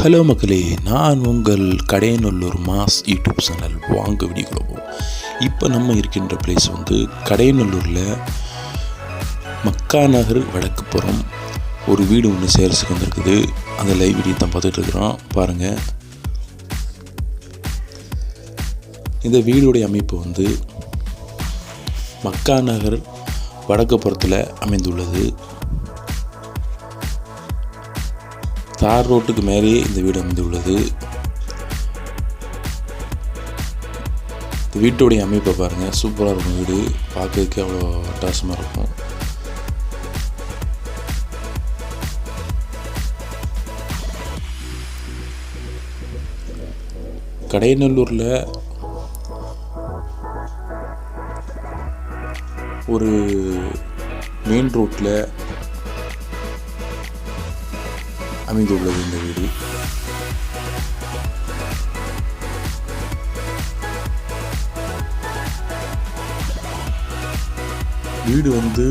Hello மக்களே, நான் உங்கள் கடையநல்லூர் மாஸ் யூடியூப் சேனல். வாங்க வீடியோக்குள்ள போவோம். இப்போ நம்ம இருக்கின்ற பிளேஸ் வந்து கடையநல்லூரில் மக்கா நகர் வடக்கு புறம் ஒரு வீடு ஒன்று சேல்ஸுக்கு வந்திருக்குது. அந்த லைவ் வீடியோ தான் பார்த்துட்ருக்குறோம், பாருங்கள். இந்த வீடுடைய அமைப்பு வந்து மக்கா நகர் வடக்கு புறத்தில் அமைந்துள்ளது. தார் ரோட்டுக்கு மேலேயே இந்த வீடு அமைந்துள்ளது. இந்த வீட்டுடைய அமைப்பை பாருங்கள், சூப்பராக இருக்கும். வீடு பார்க்கறதுக்கு அவ்வளோ அட்டகாசமாக இருக்கும். கடையநல்லூரில் ஒரு மெயின் ரோட்டில் அமைந்துள்ளது இந்த வீடு. வீடு வந்து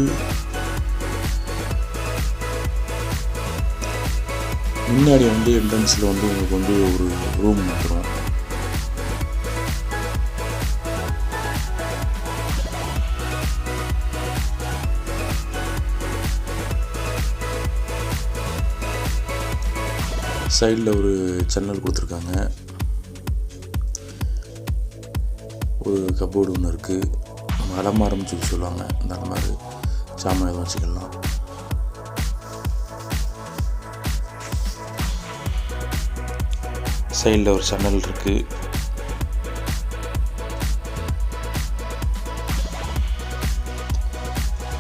முன்னாடி வந்து என்ட்ரன்ஸில் வந்து உங்களுக்கு வந்து ஒரு ரூம் வந்துடும். சைடில் ஒரு ஜன்னல் கொடுத்துருக்காங்க. ஒரு கப்போர்டு ஒன்று இருக்குது. நம்ம அலமாரம்னு சொல்லுவாங்க. இந்த அலமாரி சாமான் எதுவும் வச்சுக்கலாம். சைடில் ஒரு ஜன்னல் இருக்குது.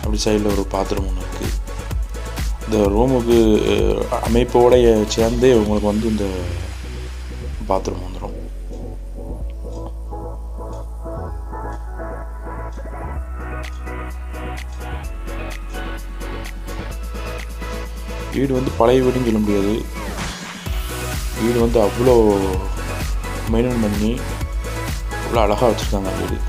அப்படி சைடில் ஒரு பாத்ரூம் ஒன்று இருக்குது. இந்த ரூமுக்கு அமைப்போடு சேர்ந்தே உங்களுக்கு வந்து இந்த பாத்ரூம் வந்துடும். வீடு வந்து பழைய வீடுன்னு சொல்ல முடியாது. வீடு வந்து அவ்வளோ மெயின்டைன் பண்ணி அவ்வளோ அழகாக வச்சுருக்காங்க வீடு.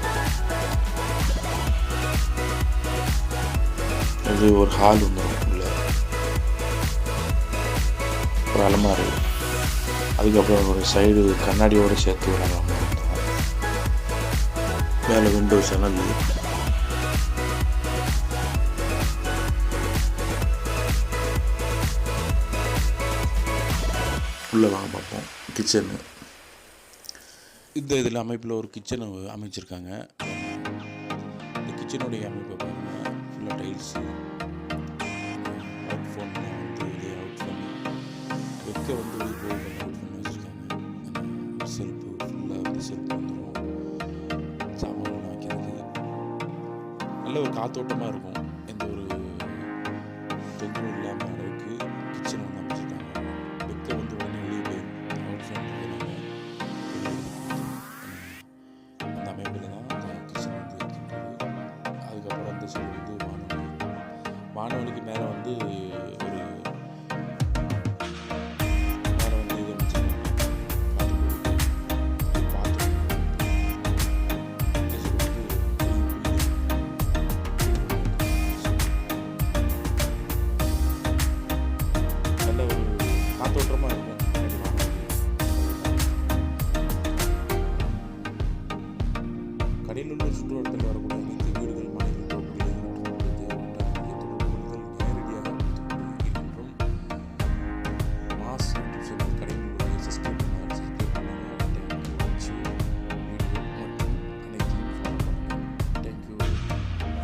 இது ஒரு ஹால் வந்துடும். ஒரு அலமாரி, அதுக்கப்புறம் ஒரு சைடு கண்ணாடியோடு சேர்த்து ஒரு அலமாரி வந்துடும். மேலே விண்டோ ஜன்னல். உள்ளே வாங்க பார்ப்போம். கிச்சனு, இந்த இதில் அமைப்பில் ஒரு கிச்சனை அமைச்சிருக்காங்க. இந்த கிச்சனுடைய அமைப்பை பாருங்கள். ஃபுல்லாக டைல்ஸு, அவுட் ஃபோன் வந்து வெளியே அவுட் ஃபோன் வைக்க வந்து வெளியே போய் அவுட் ஃபோன் வச்சுருக்காங்க. செல்ஃபு ஃபுல்லாக வந்து செல்ஃப் வந்துடும். சாமான் வைக்கிறது நல்ல ஒரு காத்தோட்டமாக இருக்கும்.